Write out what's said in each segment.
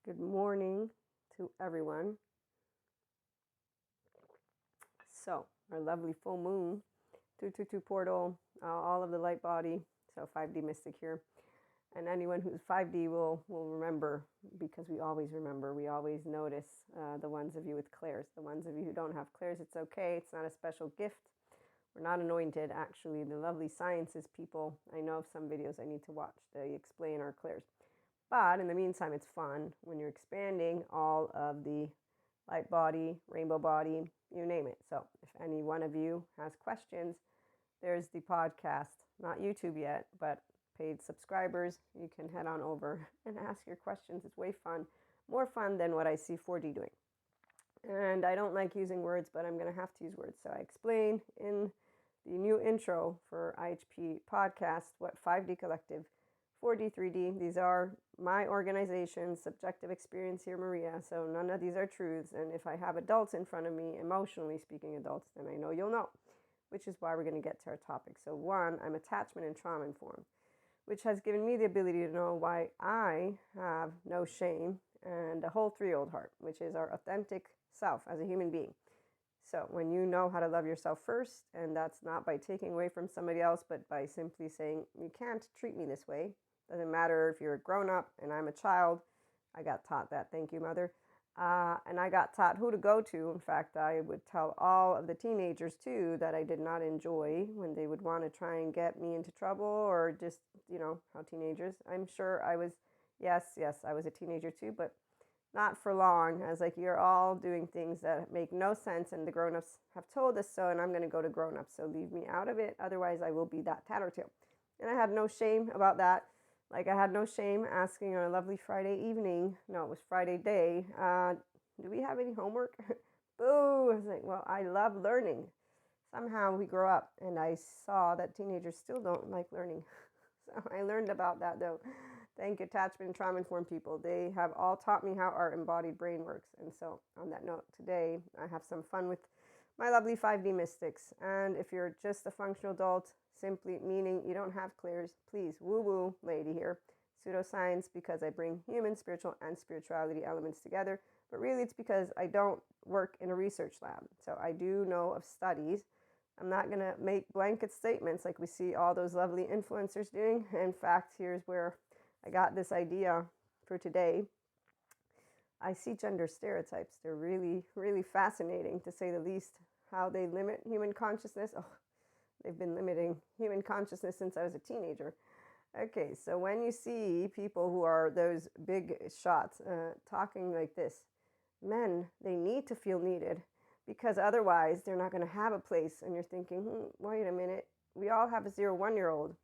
Good morning to everyone. So, our lovely full moon, 222 portal, all of the light body, so 5D mystic here. And anyone who's 5D will remember, because we always remember, we always notice the ones of you with clairs. The ones of you who don't have clairs, it's okay, it's not a special gift. We're not anointed, actually. The lovely sciences people, I know of some videos I need to watch, they explain our clairs. But in the meantime, it's fun when you're expanding all of the light body, rainbow body, you name it. So if any one of you has questions, there's the podcast, not YouTube yet, but paid subscribers. You can head on over and ask your questions. It's way fun, more fun than what I see 4D doing. And I don't like using words, but I'm going to have to use words. So I explain in the new intro for IHP podcast what 5D Collective, 4D, 3D, these are my organization's subjective experience here, Maria. So none of these are truths. And if I have adults in front of me, emotionally speaking adults, then I know you'll know, which is why we're going to get to our topic. So one, I'm attachment and trauma informed, which has given me the ability to know why I have no shame and a whole 3-year-old heart, which is our authentic self as a human being. So when you know how to love yourself first, and that's not by taking away from somebody else, but by simply saying, you can't treat me this way. Doesn't matter if you're a grown-up and I'm a child. I got taught that. Thank you, Mother. And I got taught who to go to. In fact, I would tell all of the teenagers, too, that I did not enjoy when they would want to try and get me into trouble or just, how teenagers. I'm sure I was, yes, I was a teenager, too, but not for long. I was like, you're all doing things that make no sense, and the grown-ups have told us so, and I'm going to go to grown-ups, so leave me out of it. Otherwise, I will be that tattletale. And I had no shame about that. Like, I had no shame asking on a lovely Friday evening, no, it was Friday day, do we have any homework? Boo! I was like, well, I love learning. Somehow we grow up, and I saw that teenagers still don't like learning. So I learned about that, though. Thank you, attachment and trauma-informed people. They have all taught me how our embodied brain works. And so on that note, today I have some fun with my lovely 5D mystics. And if you're just a functional adult, simply meaning you don't have clairs, please, woo-woo lady here, pseudoscience, because I bring human, spiritual, and spirituality elements together. But really it's because I don't work in a research lab. So I do know of studies. I'm not going to make blanket statements like we see all those lovely influencers doing. In fact, here's where I got this idea for today. I see gender stereotypes. They're really, really fascinating, to say the least, how they limit human consciousness. Oh, they've been limiting human consciousness since I was a teenager. Okay, so when you see people who are those big shots talking like this, men, they need to feel needed, because otherwise they're not going to have a place. And you're thinking, wait a minute, we all have a 0-1-year-old.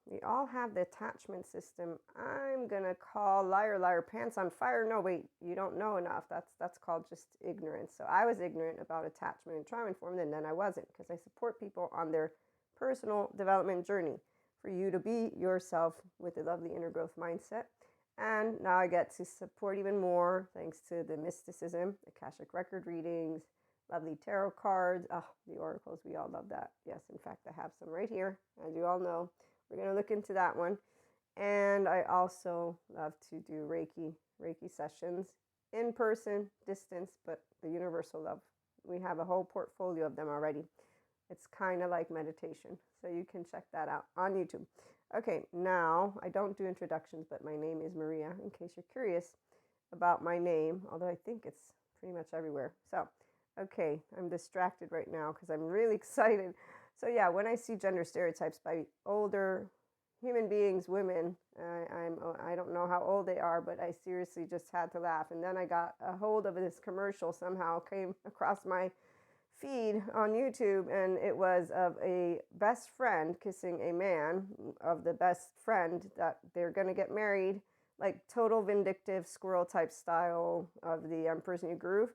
We all have the attachment system. I'm going to call liar, liar, pants on fire. No, wait, you don't know enough. That's called just ignorance. So I was ignorant about attachment and trauma informed, and then I wasn't, because I support people on their personal development journey for you to be yourself with a lovely inner growth mindset. And now I get to support even more thanks to the mysticism, Akashic record readings, lovely tarot cards. Oh, the oracles, we all love that. Yes, in fact, I have some right here, as you all know. We're going to look into that one. And I also love to do Reiki sessions, in person, distance, but the universal love. We have a whole portfolio of them already. It's kind of like meditation, so you can check that out on YouTube. Okay, now, I don't do introductions, but my name is Maria, in case you're curious about my name, although I think it's pretty much everywhere. So, okay, I'm distracted right now because I'm really excited. So yeah, when I see gender stereotypes by older human beings, women, I don't know how old they are, but I seriously just had to laugh. And then I got a hold of this commercial, somehow came across my feed on YouTube, and it was of a best friend kissing a man of the best friend, that they're going to get married, like total vindictive squirrel type style of the Emperor's New Groove.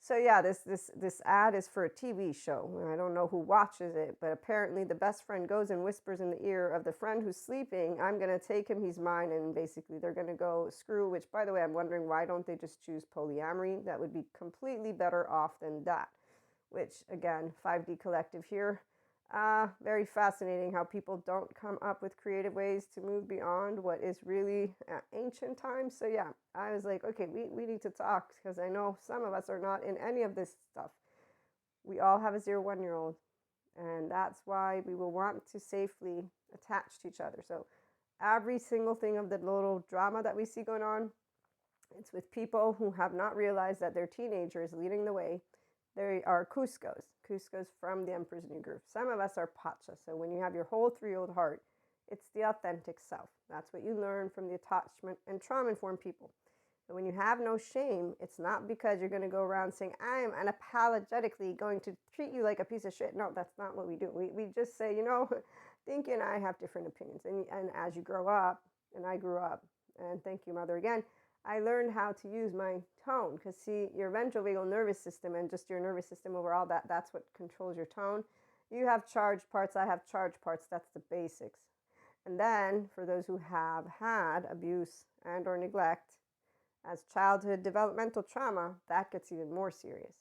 So yeah, this ad is for a TV show. I don't know who watches it, but apparently the best friend goes and whispers in the ear of the friend who's sleeping, I'm going to take him, he's mine, and basically they're going to go screw, which, by the way, I'm wondering, why don't they just choose polyamory? That would be completely better off than that, which, again, 5D Collective here. Very fascinating how people don't come up with creative ways to move beyond what is really ancient times. So yeah, I was like, okay, we need to talk, because I know some of us are not in any of this stuff. We all have a 0-1-year-old, and that's why we will want to safely attach to each other. So every single thing of the little drama that we see going on, it's with people who have not realized that their teenager is leading the way. They are Cuscos from the Emperor's New Groove. Some of us are Pacha. So when you have your whole 3-year-old heart, it's the authentic self. That's what you learn from the attachment and trauma-informed people. And when you have no shame, it's not because you're going to go around saying, I am unapologetically going to treat you like a piece of shit. No, that's not what we do. We just say, Dinky and I have different opinions. And as you grow up, and I grew up, and thank you, Mother, again, I learned how to use my tone, because see, your ventral vagal nervous system and just your nervous system overall, that's what controls your tone. You have charged parts, I have charged parts. That's the basics. And then for those who have had abuse and or neglect as childhood developmental trauma, that gets even more serious.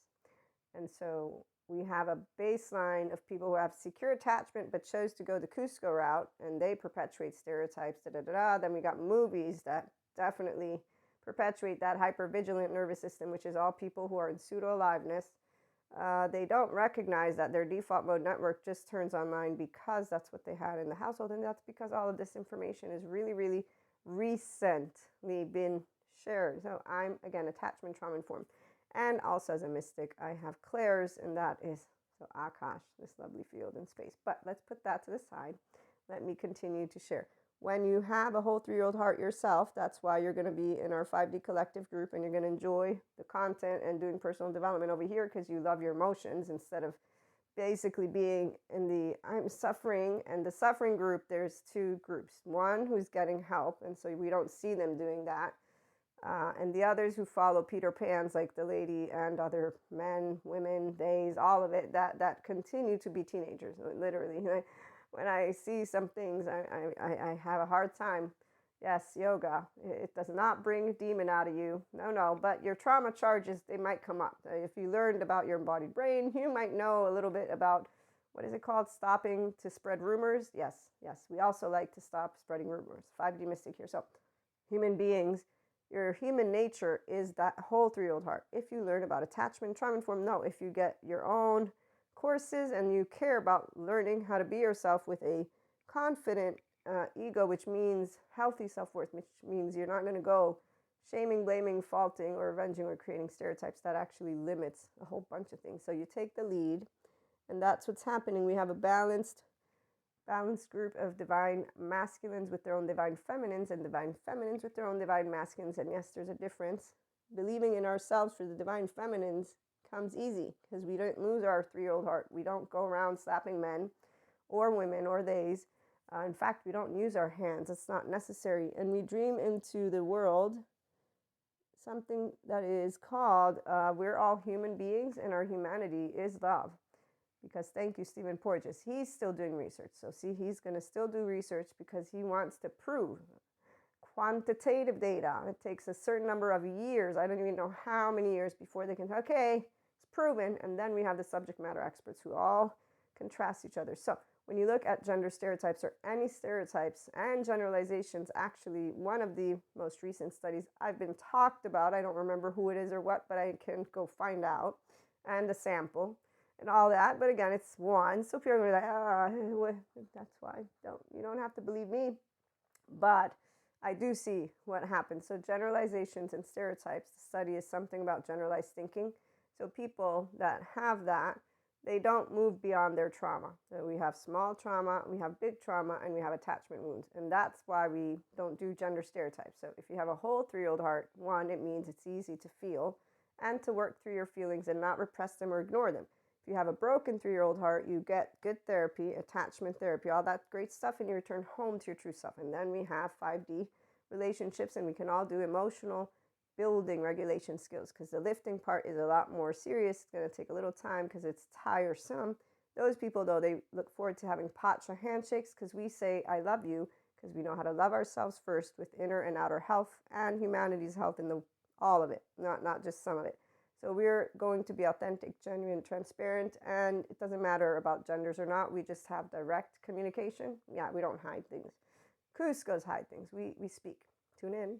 And so we have a baseline of people who have secure attachment but chose to go the Cusco route, and they perpetuate stereotypes. Then we got movies that definitely perpetuate that hypervigilant nervous system, which is all people who are in pseudo-aliveness. They don't recognize that their default mode network just turns online because that's what they had in the household, and that's because all of this information is really, really recently been shared. So I'm, again, attachment trauma informed. And also as a mystic, I have clairs, and that is, so Akash, this lovely field in space. But let's put that to the side. Let me continue to share. When you have a whole 3-year-old heart yourself, that's why you're going to be in our 5D collective group, and you're going to enjoy the content and doing personal development over here, because you love your emotions instead of basically being in the I'm suffering. And the suffering group, there's 2 groups. One who's getting help, and so we don't see them doing that. And the others who follow Peter Pan's, like the lady and other men, women, theys, all of it, that continue to be teenagers, literally. When I see some things, I have a hard time. Yes, yoga, it does not bring a demon out of you. No, but your trauma charges, they might come up. If you learned about your embodied brain, you might know a little bit about, what is it called? Stopping to spread rumors. Yes, we also like to stop spreading rumors. 5D mystic here. So human beings, your human nature is that whole 3-year-old heart. If you learn about attachment, trauma informed, no. If you get your own courses and you care about learning how to be yourself with a confident ego, which means healthy self-worth, which means you're not going to go shaming, blaming, faulting, or avenging, or creating stereotypes, that actually limits a whole bunch of things. So you take the lead, and that's what's happening. We have a balanced group of divine masculines with their own divine feminines, and divine feminines with their own divine masculines. And yes, there's a difference. Believing in ourselves for the divine feminines comes easy, because we don't lose our 3-year-old heart. We don't go around slapping men or women or theys. In fact, we don't use our hands. It's not necessary. And we dream into the world something that is called, we're all human beings, and our humanity is love. Because thank you, Stephen Porges. He's still doing research. So see, he's going to still do research because he wants to prove quantitative data. It takes a certain number of years. I don't even know how many years before they can, okay, it's proven. And then we have the subject matter experts who all contrast each other. So when you look at gender stereotypes, or any stereotypes and generalizations, actually one of the most recent studies I've been talked about, I don't remember who it is or what, but I can go find out, and the sample and all that. But again, it's one. So people are like, that's why you don't have to believe me. But I do see what happens. So generalizations and stereotypes, the study is something about generalized thinking. So people that have that, they don't move beyond their trauma. So we have small trauma, we have big trauma, and we have attachment wounds. And that's why we don't do gender stereotypes. So if you have a whole 3-year-old heart, one, it means it's easy to feel and to work through your feelings and not repress them or ignore them. If you have a broken 3-year-old heart, you get good therapy, attachment therapy, all that great stuff, and you return home to your true self. And then we have 5D relationships, and we can all do emotional building regulation skills, because the lifting part is a lot more serious. It's going to take a little time because it's tiresome. Those people, though, they look forward to having pacha handshakes, because we say, I love you, because we know how to love ourselves first with inner and outer health and humanity's health, and all of it, not just some of it. So we're going to be authentic, genuine, transparent, and it doesn't matter about genders or not. We just have direct communication. Yeah, we don't hide things. Cuscos hide things. We speak. Tune in.